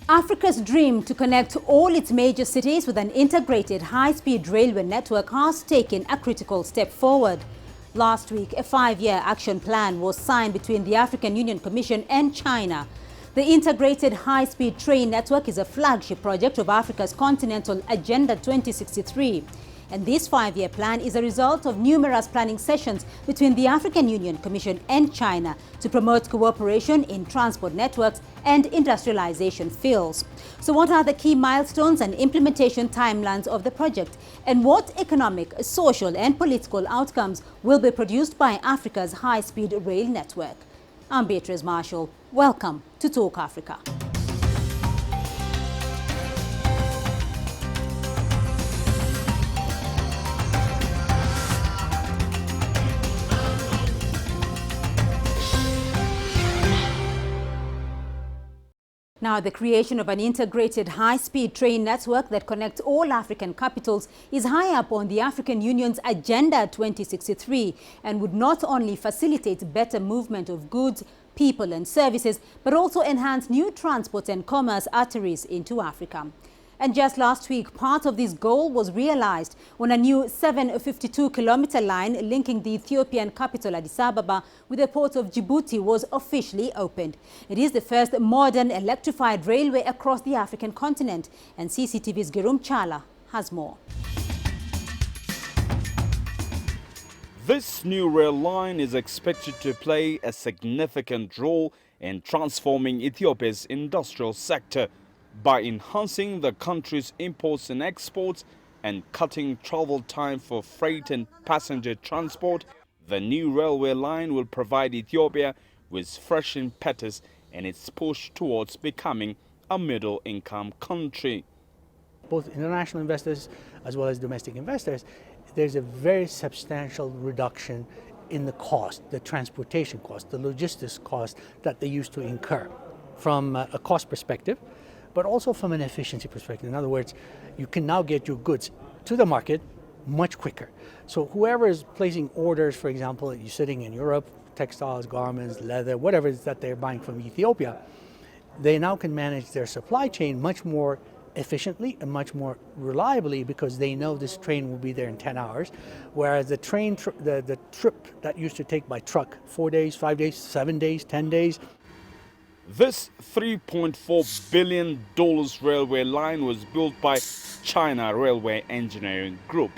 Africa's dream to connect all its major cities with an integrated high-speed railway network has taken a critical step forward. Last week, a 5-year action plan was signed between the African Union Commission and China. The integrated high-speed train network is a flagship project of Africa's continental Agenda 2063. And this 5-year plan is a result of numerous planning sessions between the African Union Commission and China to promote cooperation in transport networks and industrialization fields. So what are the key milestones and implementation timelines of the project? And what economic, social and political outcomes will be produced by Africa's high-speed rail network? I'm Beatrice Marshall. Welcome to Talk Africa. Now, the creation of an integrated high-speed train network that connects all African capitals is high up on the African Union's Agenda 2063 and would not only facilitate better movement of goods, people and services, but also enhance new transport and commerce arteries into Africa. And just last week, part of this goal was realized when a new 752-kilometer line linking the Ethiopian capital Addis Ababa with the port of Djibouti was officially opened. It is the first modern electrified railway across the African continent. And CCTV's Girum Chala has more. This new rail line is expected to play a significant role in transforming Ethiopia's industrial sector by enhancing the country's imports and exports and cutting travel time for freight and passenger transport. The new railway line will provide Ethiopia with fresh impetus in its push towards becoming a middle-income country. Both international investors as well as domestic investors, there's a very substantial reduction in the cost, the transportation cost, the logistics cost that they used to incur from a cost perspective, but also from an efficiency perspective. In other words, you can now get your goods to the market much quicker. So whoever is placing orders, for example, you're sitting in Europe, textiles, garments, leather, whatever it is that they're buying from Ethiopia, they now can manage their supply chain much more efficiently and much more reliably because they know this train will be there in 10 hours, whereas the trip that used to take by truck 4 days, 5 days, 7 days, 10 days. This $3.4 billion railway line was built by China Railway Engineering Group.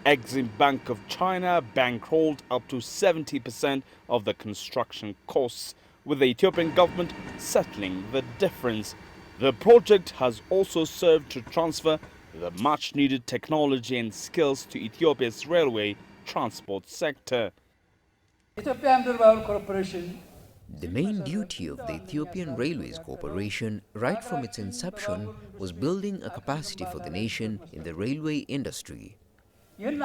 Exim Bank of China bankrolled up to 70% of the construction costs, with the Ethiopian government settling the difference. The project has also served to transfer the much-needed technology and skills to Ethiopia's railway transport sector. The main duty of the Ethiopian Railways Corporation, right from its inception, was building a capacity for the nation in the railway industry. In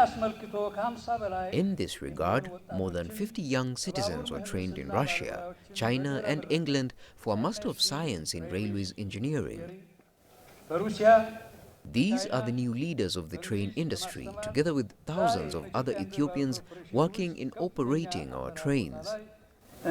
this regard, more than 50 young citizens were trained in Russia, China and England for a Master of Science in Railways Engineering. These are the new leaders of the train industry, together with thousands of other Ethiopians working in operating our trains. The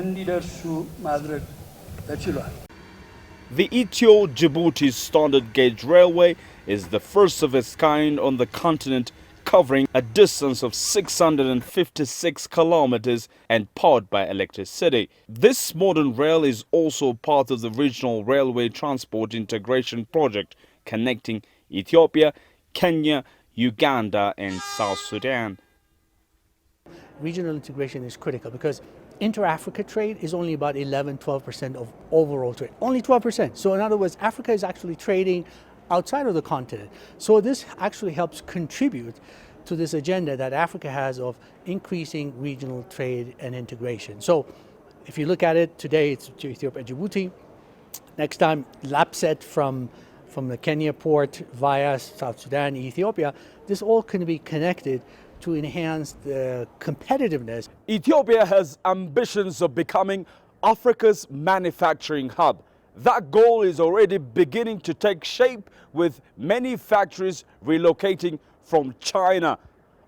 Ethiopia-Djibouti standard gauge railway is the first of its kind on the continent, covering a distance of 656 kilometers and powered by electricity. This modern rail is also part of the regional railway transport integration project connecting Ethiopia, Kenya, Uganda and South Sudan. Regional integration is critical because inter-Africa trade is only about 11-12% of overall trade, only 12%. So in other words, Africa is actually trading outside of the continent. So this actually helps contribute to this agenda that Africa has of increasing regional trade and integration. So if you look at it today, it's Ethiopia-Djibouti. Next time, Lapset from the Kenya port via South Sudan, Ethiopia. This all can be connected to enhance the competitiveness. Ethiopia has ambitions of becoming Africa's manufacturing hub. That goal is already beginning to take shape, with many factories relocating from China.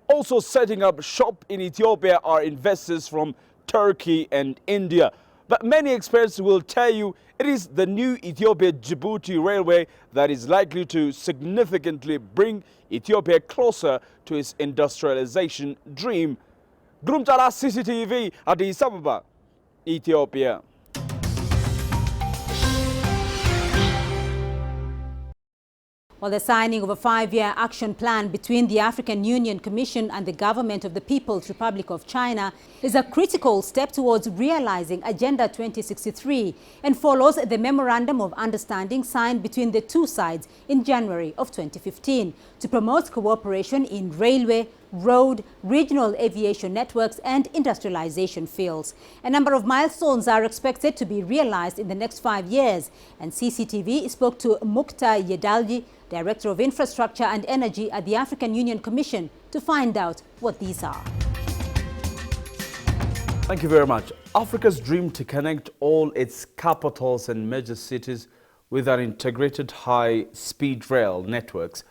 Also setting up shop in Ethiopia are investors from Turkey and India. But many experts will tell you it is the new Ethiopia-Djibouti railway that is likely to significantly bring Ethiopia closer to its industrialization dream. Grumtala CCTV, Addis Ababa, Ethiopia. Well, the signing of a 5-year action plan between the African Union Commission and the government of the People's Republic of China is a critical step towards realizing Agenda 2063 and follows the Memorandum of Understanding signed between the two sides in January of 2015 to promote cooperation in railway, road, regional aviation networks and industrialization fields. A number of milestones are expected to be realized in the next 5 years, and CCTV spoke to Mukta Yedalji, Director of Infrastructure and Energy at the African Union Commission, to find out what these are. Thank you very much. Africa's dream to connect all its capitals and major cities with an integrated high-speed rail networks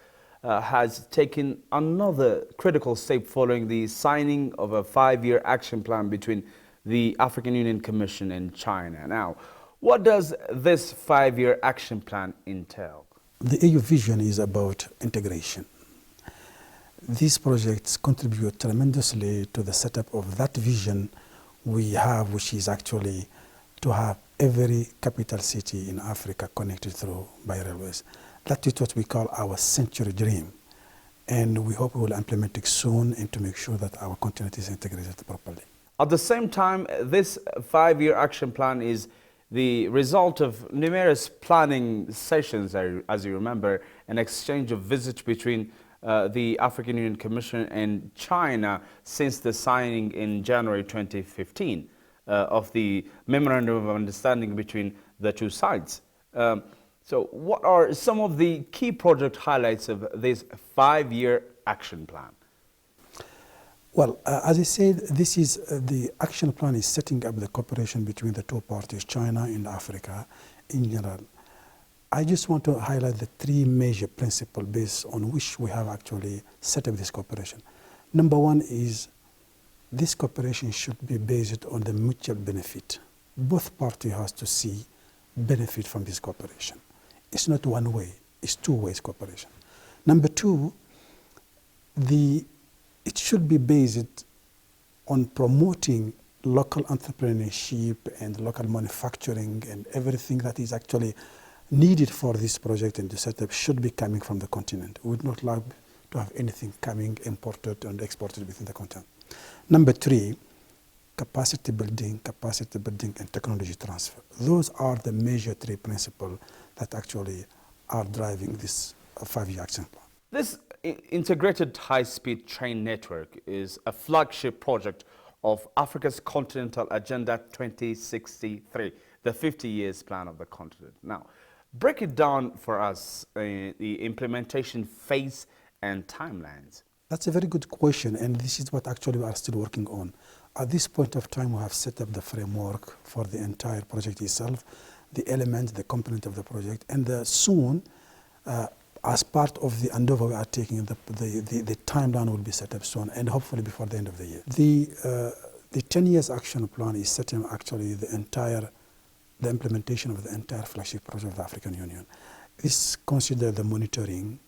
has taken another critical step following the signing of a 5-year action plan between the African Union Commission and China. Now, what does this 5-year action plan entail? The AU vision is about integration. These projects contribute tremendously to the setup of that vision we have, which is actually to have every capital city in Africa connected through by railways. That is what we call our century dream. And we hope we will implement it soon and to make sure that our continent is integrated properly. At the same time, this 5-year action plan is the result of numerous planning sessions, as you remember, an exchange of visits between the African Union Commission and China since the signing in January 2015 of the Memorandum of Understanding between the two sides. So what are some of the key project highlights of this 5-year action plan? Well, as I said, this is the action plan is setting up the cooperation between the two parties, China and Africa in general. I just want to highlight the 3 major principles based on which we have actually set up this cooperation. Number 1 is this cooperation should be based on the mutual benefit. Both parties have to see benefit from this cooperation. It's not one way, it's 2 ways cooperation. Number 2, it should be based on promoting local entrepreneurship and local manufacturing, and everything that is actually needed for this project and the setup should be coming from the continent. We would not like to have anything coming imported and exported within the continent. Number 3, capacity building and technology transfer. Those are the major 3 principles that actually are driving this 5-year action plan. This integrated high-speed train network is a flagship project of Africa's Continental Agenda 2063, the 50 years plan of the continent. Now, break it down for us, the implementation phase and timelines. That's a very good question, and this is what actually we are still working on. At this point of time, we have set up the framework for the entire project itself, the elements, the component of the project, and soon, as part of the endeavor we are taking, the timeline will be set up soon, and hopefully before the end of the year. The 10 years action plan is setting actually the implementation of the entire flagship project of the African Union. This considers the monitoring,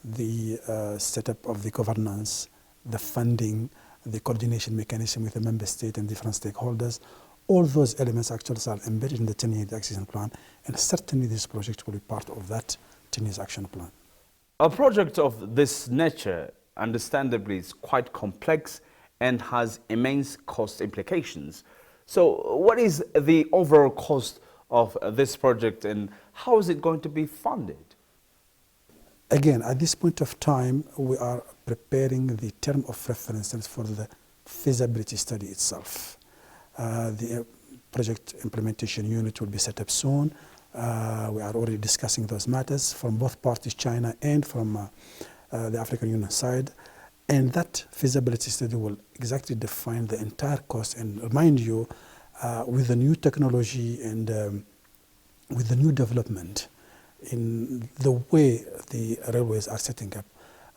the setup of the governance, the funding, the coordination mechanism with the member state and different stakeholders. All those elements actually are embedded in the 10-year action plan, and certainly this project will be part of that 10 years action plan. A project of this nature, understandably, is quite complex and has immense cost implications. So what is the overall cost of this project and how is it going to be funded? Again, at this point of time, we are preparing the term of references for the feasibility study itself. The project implementation unit will be set up soon. We are already discussing those matters from both parties, China and from the African Union side. And that feasibility study will exactly define the entire cost. And remind you, with the new technology and with the new development in the way the railways are setting up,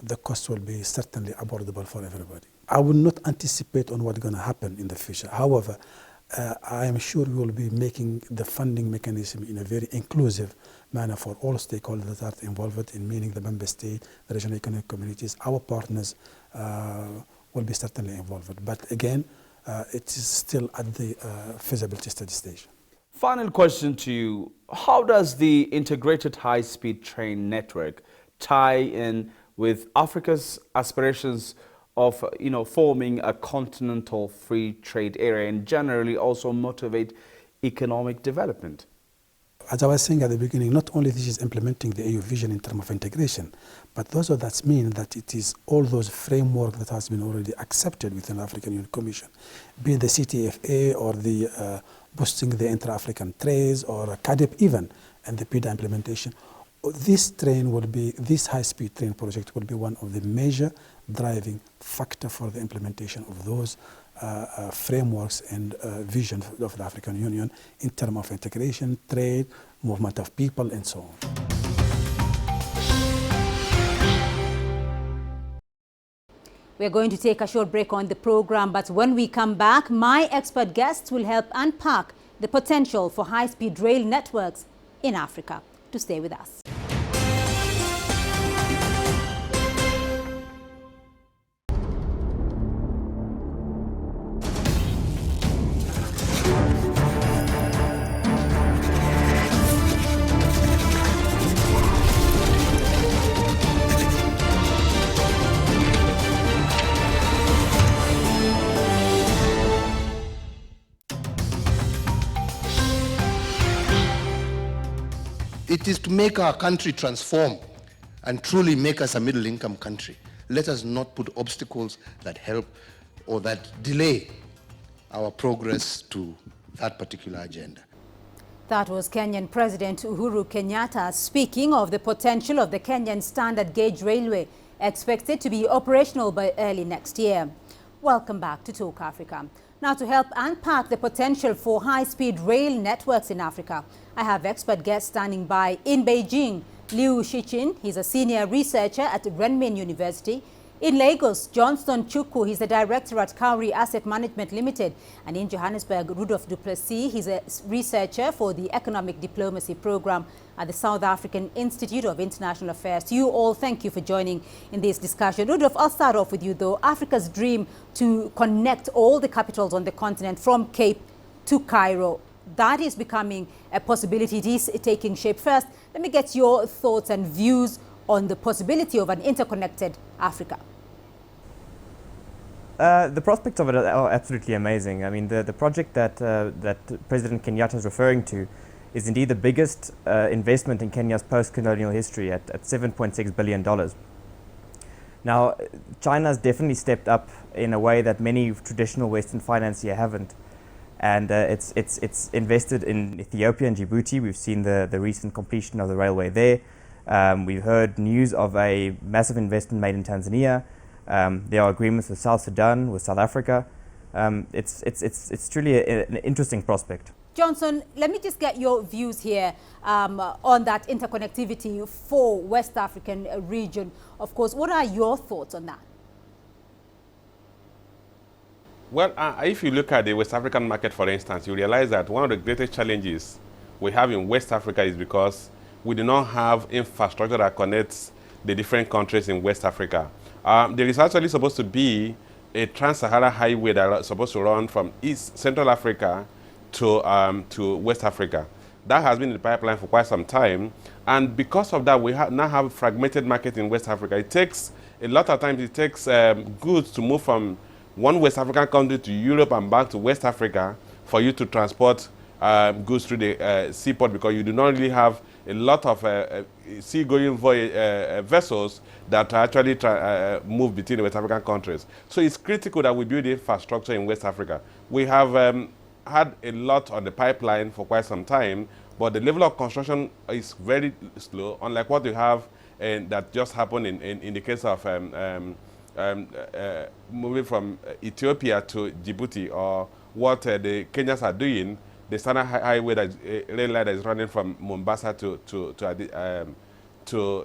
the cost will be certainly affordable for everybody. I will not anticipate on what's going to happen in the future. However, I am sure we will be making the funding mechanism in a very inclusive manner for all stakeholders that are involved in, meaning the member state, the regional economic communities, our partners will be certainly involved. But again, it is still at the feasibility study stage. Final question to you. How does the integrated high-speed train network tie in with Africa's aspirations of forming a continental free trade area and generally also motivate economic development? As I was saying at the beginning, not only this is implementing the AU vision in terms of integration, but also that means that it is all those framework that has been already accepted within the African Union Commission, be it the CTFA or the boosting the intra-African trades or CADIP even, and the PIDA implementation. This high-speed train project will be one of the major driving factor for the implementation of those frameworks and vision of the African Union in terms of integration, trade, movement of people, and so on. We're going to take a short break on the program, but when we come back, my expert guests will help unpack the potential for high-speed rail networks in Africa. To stay with us. It is to make our country transform and truly make us a middle-income country. Let us not put obstacles that help or that delay our progress to that particular agenda. That was Kenyan President Uhuru Kenyatta speaking of the potential of the Kenyan standard gauge railway, expected to be operational by early next year. Welcome back to Talk Africa. Now, to help unpack the potential for high-speed rail networks in Africa, I have expert guests standing by in Beijing. Liu Shichin, he's a senior researcher at Renmin University. In Lagos, Johnston Chukwu, he's the director at Cowrie Asset Management Limited. And in Johannesburg, Rudolph Duplessis, he's a researcher for the Economic Diplomacy Program at the South African Institute of International Affairs. To you all, thank you for joining in this discussion. Rudolph, I'll start off with you though. Africa's dream to connect all the capitals on the continent from Cape to Cairo, that is becoming a possibility. It is taking shape. First, let me get your thoughts and views on the possibility of an interconnected Africa. The prospects of it are absolutely amazing. I mean, the project that President Kenyatta is referring to is indeed the biggest investment in Kenya's post-colonial history at $7.6 billion. Now, China's definitely stepped up in a way that many traditional Western financiers haven't. And it's invested in Ethiopia and Djibouti. We've seen the recent completion of the railway there. We've heard news of a massive investment made in Tanzania. There are agreements with South Sudan, with South Africa. It's truly an interesting prospect. Johnson, let me just get your views here on that interconnectivity for West African region. Of course, what are your thoughts on that? Well, if you look at the West African market, for instance, you realize that one of the greatest challenges we have in West Africa is because we do not have infrastructure that connects the different countries in West Africa. There is actually supposed to be a trans-Sahara highway that is supposed to run from Central Africa to West Africa. That has been in the pipeline for quite some time. And because of that, we now have a fragmented market in West Africa. It takes, a lot of times, it takes goods to move from one West African country to Europe and back to West Africa for you to transport goods through the seaport, because you do not really have a lot of sea-going vessels that actually move between the West African countries. So it's critical that we build infrastructure in West Africa. We have had a lot on the pipeline for quite some time, but the level of construction is very slow, unlike what you have that just happened in the case of moving from Ethiopia to Djibouti, or what the Kenyans are doing, the standard highway, rail line that is running from Mombasa to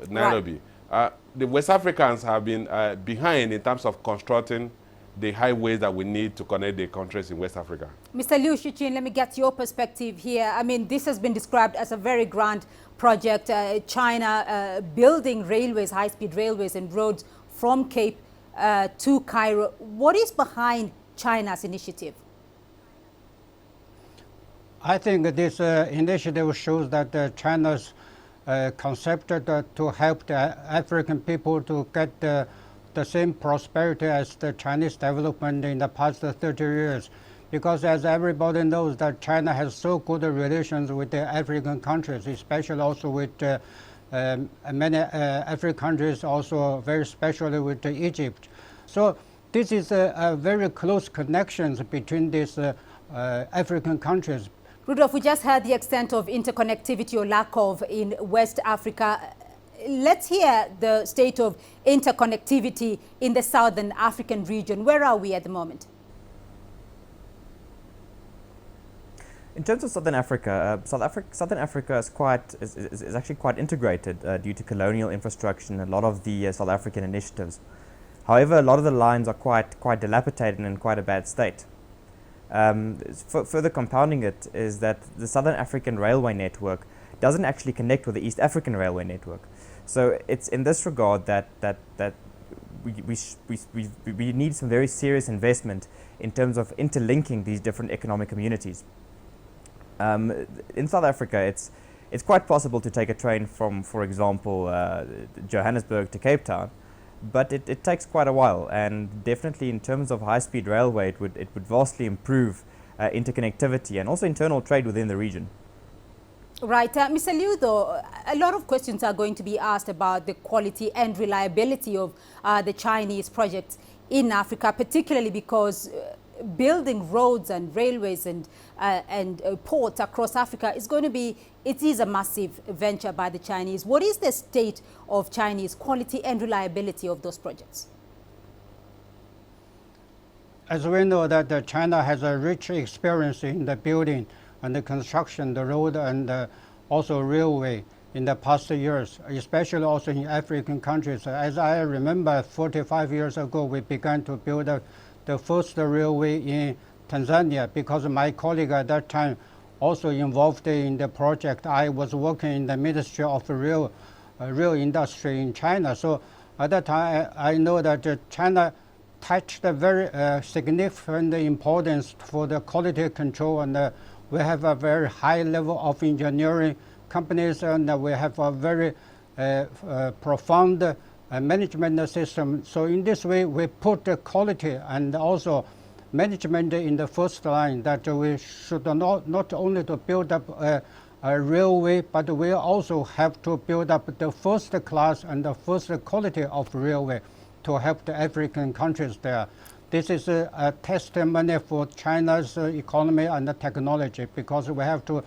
Nairobi. Right. The West Africans have been behind in terms of constructing the highways that we need to connect the countries in West Africa. Mr. Liu Shiqing, let me get your perspective here. I mean, this has been described as a very grand project. China building railways, high-speed railways and roads from Cape to Cairo. What is behind China's initiative? I think this initiative shows that China's concept to help the African people to get the same prosperity as the Chinese development in the past 30 years. Because as everybody knows that China has so good relations with the African countries, especially also with many African countries, also very especially with Egypt. So this is a very close connections between these African countries. Rudolph, we just heard the extent of interconnectivity or lack of in West Africa. Let's hear the state of interconnectivity in the Southern African region. Where are we at the moment? In terms of Southern Africa, Southern Africa is actually quite integrated due to colonial infrastructure and a lot of the South African initiatives. However, a lot of the lines are quite dilapidated and in quite a bad state. Further compounding it is that the Southern African railway network doesn't actually connect with the East African railway network. So it's in this regard that we need some very serious investment in terms of interlinking these different economic communities. In South Africa, it's quite possible to take a train from, for example, Johannesburg to Cape Town, but it takes quite a while, and definitely in terms of high-speed railway, it would vastly improve interconnectivity and also internal trade within the region. Right. Mr. Liu, though, a lot of questions are going to be asked about the quality and reliability of the Chinese projects in Africa, particularly because building roads and railways and ports across Africa is going to be, it is a massive venture by the Chinese. What is the state of Chinese quality and reliability of those projects? As we know that China has a rich experience in the building and the construction, the road and also railway in the past years, especially also in African countries. As I remember, 45 years ago, we began to build the first railway in Tanzania because my colleague at that time also involved in the project. I was working in the Ministry of Rail Industry in China. So at that time, I know that China touched a very significant importance for the quality control, and we have a very high level of engineering companies, and we have a very profound management system. So in this way, we put the quality and also management in the first line, that we should not only to build up a railway, but we also have to build up the first class and the first quality of railway to help the African countries there. This is a testimony for China's economy and the technology, because we have to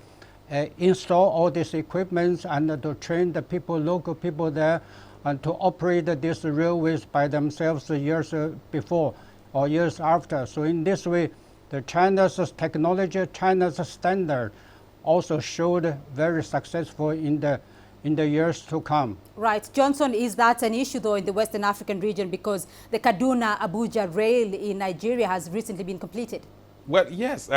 install all these equipments and to train the people, local people there, and to operate these railways by themselves years before or years after. So in this way, the China's technology, China's standard also showed very successful in the years to come. Right. Johnson, is that an issue though in the Western African region, because the Kaduna-Abuja rail in Nigeria has recently been completed? Well, yes.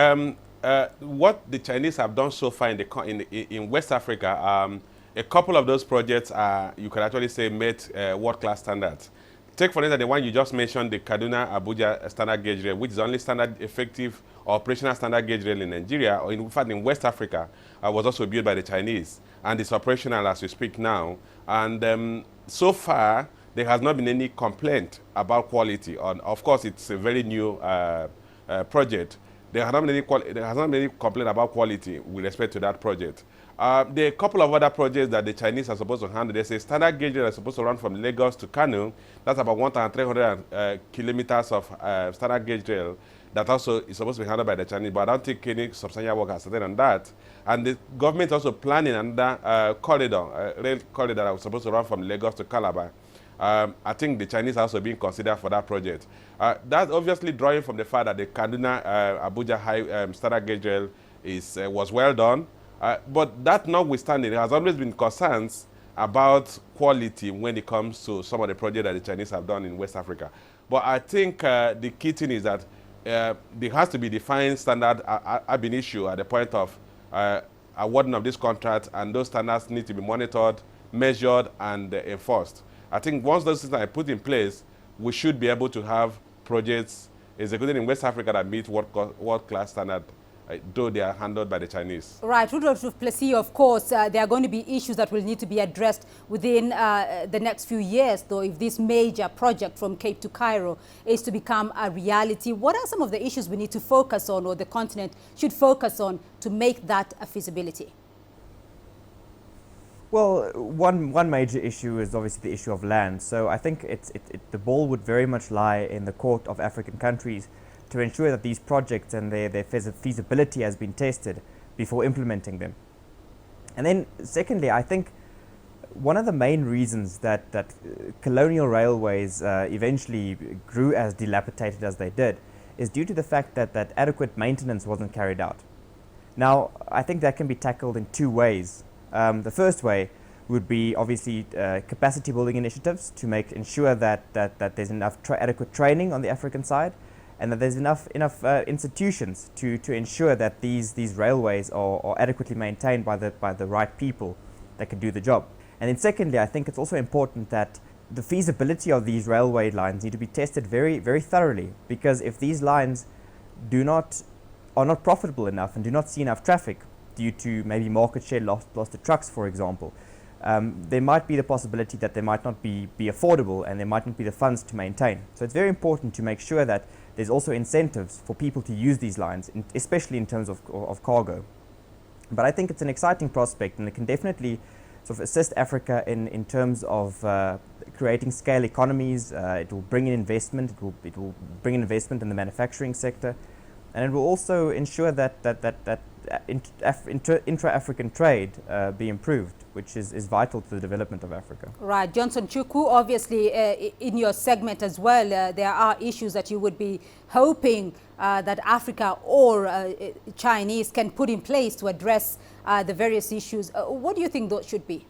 What the Chinese have done so far in West Africa, a couple of those projects are, you could actually say, met world-class standards. Take, for instance, the one you just mentioned, the Kaduna-Abuja standard gauge rail, which is the only standard effective operational standard gauge rail in Nigeria, or in fact in West Africa, was also built by the Chinese, and it's operational as we speak now. And so far, there has not been any complaint about quality. Of course, it's a very new project. There has not been any complaint about quality with respect to that project. There are a couple of other projects that the Chinese are supposed to handle. There's a standard gauge that is supposed to run from Lagos to Kano. That's about 1,300 kilometers of standard gauge rail that also is supposed to be handled by the Chinese, but I don't think any substantial work has started on that. And the government is also planning another corridor, rail corridor that was supposed to run from Lagos to Calabar. I think the Chinese are also being considered for that project. That's obviously drawing from the fact that the Kaduna-Abuja high standard gauge rail was well done. But that notwithstanding, there has always been concerns about quality when it comes to some of the projects that the Chinese have done in West Africa. But I think the key thing is that there has to be defined standard ab initio at the point of awarding of this contract, and those standards need to be monitored, measured, and enforced. I think once those systems are put in place, we should be able to have projects executed in West Africa that meet world-class standard, though they are handled by the Chinese. Right. Rudolph Duplessis, of course, there are going to be issues that will need to be addressed within the next few years, though, if this major project from Cape to Cairo is to become a reality. What are some of the issues we need to focus on, or the continent should focus on, to make that a feasibility? Well, one major issue is obviously the issue of land. So I think the ball would very much lie in the court of African countries to ensure that these projects and their feasibility has been tested before implementing them. And then secondly, I think one of the main reasons that colonial railways eventually grew as dilapidated as they did is due to the fact that adequate maintenance wasn't carried out. Now, I think that can be tackled in two ways. The first way would be obviously capacity building initiatives to ensure that there's enough adequate training on the African side, and that there's enough institutions to ensure that these railways are adequately maintained by the right people that can do the job. And then secondly, I think it's also important that the feasibility of these railway lines need to be tested very, very thoroughly, because if these lines are not profitable enough and do not see enough traffic, due to maybe market share lost to trucks, for example, there might be the possibility that they might not be affordable, and there might not be the funds to maintain. So it's very important to make sure that there's also incentives for people to use these lines, especially in terms of cargo. But I think it's an exciting prospect, and it can definitely sort of assist Africa in terms of creating scale economies. It will bring in investment. It will bring in investment in the manufacturing sector, and it will also ensure that intra-African trade be improved, which is vital to the development of Africa. Right. Johnson Chukwu, obviously in your segment as well, there are issues that you would be hoping that Africa or Chinese can put in place to address the various issues. What do you think those should be?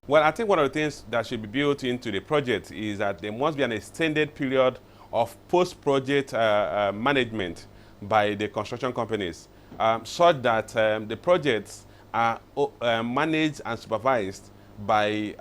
Well, I think one of the things that should be built into the project is that there must be an extended period of post-project management by the construction companies, such that the projects are managed and supervised by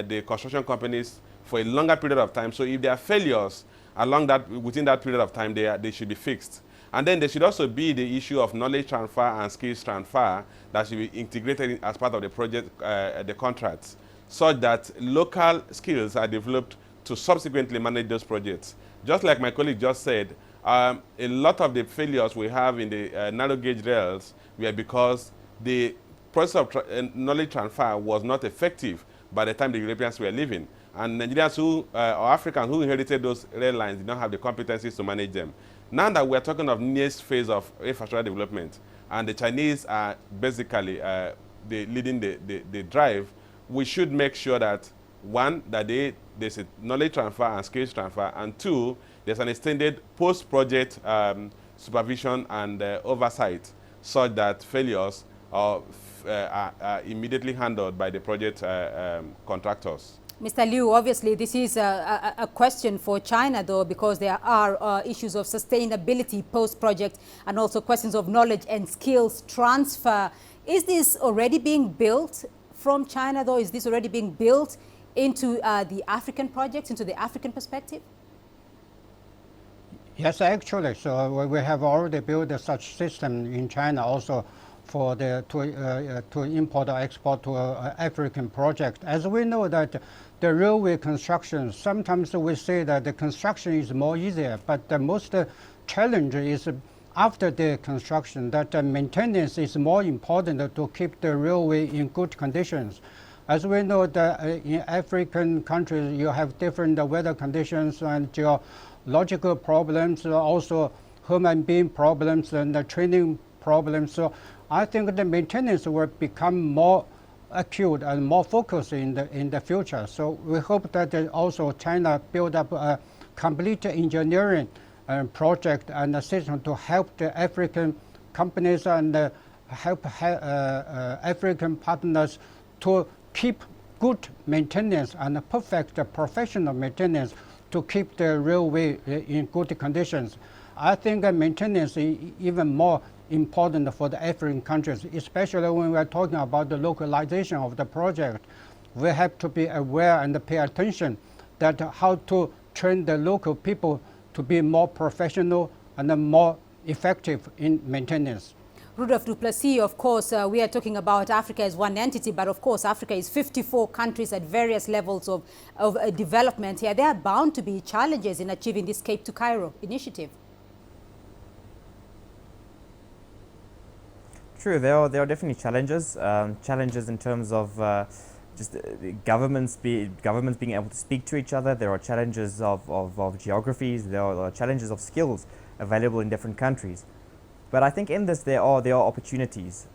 the construction companies for a longer period of time. So if there are failures within that period of time, they should be fixed. And then there should also be the issue of knowledge transfer and skills transfer that should be integrated as part of the project, the contracts, such that local skills are developed to subsequently manage those projects. Just like my colleague just said, a lot of the failures we have in the narrow gauge rails were because the process of knowledge transfer was not effective by the time the Europeans were leaving. And Nigerians or Africans who inherited those rail lines did not have the competencies to manage them. Now that we're talking of next phase of infrastructure development, and the Chinese are basically leading the drive, we should make sure that, one, that there's a knowledge transfer and skills transfer, and two, there's an extended post-project supervision and oversight, such that failures are immediately handled by the project contractors. Mr. Liu, obviously this is a question for China, though, because there are issues of sustainability post-project and also questions of knowledge and skills transfer. Is this already being built from China, though? Is this already being built into the African projects, into the African perspective? Yes, actually. So we have already built such system in China also for to import or export to African project. As we know that the railway construction, sometimes we say that the construction is more easier, but the most challenge is after the construction, that maintenance is more important to keep the railway in good conditions. As we know that in African countries, you have different weather conditions and geological problems, also human being problems and the training problems. So I think the maintenance will become more acute and more focused in the future. So we hope that also China build up a complete engineering project and a system to help the African companies and help African partners to keep good maintenance and a perfect professional maintenance to keep the railway in good conditions. I think maintenance is even more important for the African countries, especially when we are talking about the localization of the project. We have to be aware and pay attention that how to train the local people to be more professional and more effective in maintenance. Rudolph du Plessis, of course, we are talking about Africa as one entity, but of course Africa is 54 countries at various levels of development here. There are bound to be challenges in achieving this Cape to Cairo initiative. True, there are definitely challenges. Challenges in terms of governments being able to speak to each other. There are challenges of geographies. There are challenges of skills available in different countries. But I think in this there are opportunities.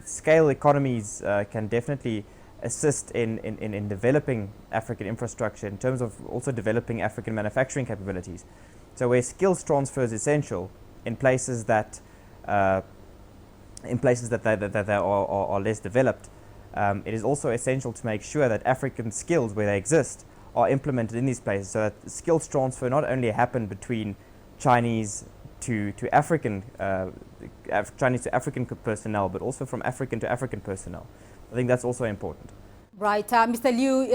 Scale economies can definitely assist in developing African infrastructure in terms of also developing African manufacturing capabilities. So where skills transfer is essential in places that are less developed, it is also essential to make sure that African skills where they exist are implemented in these places, so that skills transfer not only happen between Chinese to African personnel, but also from African to African personnel. I think that's also important. Right. Mr. Liu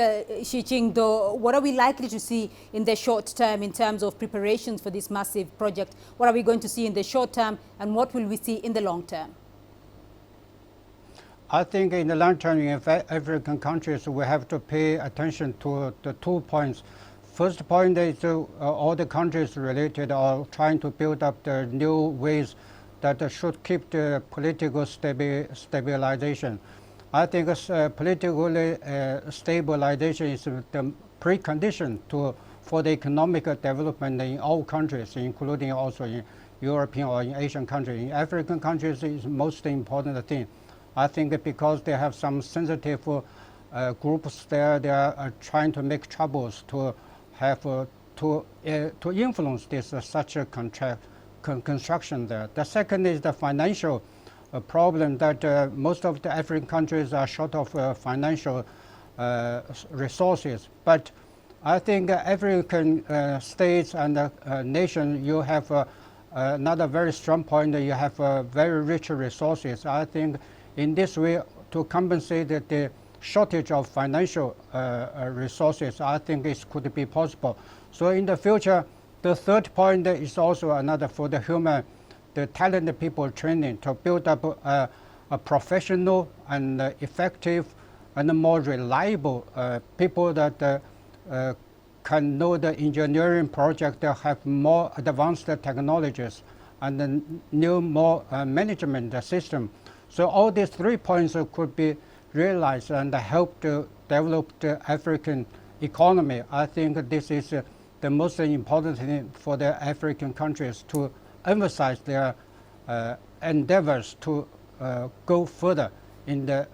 Xiqing, though, what are we likely to see in the short term in terms of preparations for this massive project? What are we going to see in the short term, and what will we see in the long term? I think in the long term, in African countries, we have to pay attention to the 2 points. First point is all the countries related are trying to build up the new ways that should keep the political stabilization. I think political stabilization is the precondition for the economic development in all countries, including also in European or in Asian countries. In African countries, is most important thing. I think because they have some sensitive groups there, they are trying to make troubles to have to influence this such a construction there. The second is the financial problem that most of the African countries are short of financial resources. But I think African states and nation, you have another very strong point that you have very rich resources. I think in this way, to compensate the shortage of financial resources, I think it could be possible. So in the future, the third point is also another for the human, the talented people training to build up a professional and effective and more reliable people that can know the engineering project, that have more advanced technologies and new more management system. So all these 3 points could be realized and help to develop the African economy. I think this is the most important thing for the African countries to emphasize their endeavors to go further in the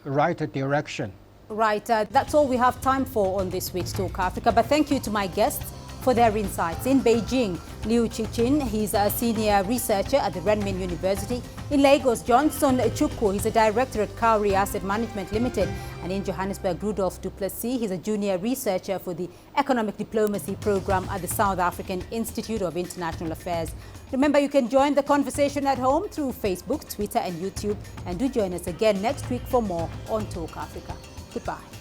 right direction. Right, that's all we have time for on this week's Talk Africa, but thank you to my guests for their insights. In Beijing, Liu Xiqing, he's a senior researcher at the Renmin University. In Lagos, Johnson Chukwu, he's a director at Cowrie Asset Management Limited. And in Johannesburg, Rudolph du Plessis, he's a junior researcher for the Economic Diplomacy Program at the South African Institute of International Affairs. Remember, you can join the conversation at home through Facebook, Twitter and YouTube. And do join us again next week for more on Talk Africa. Goodbye.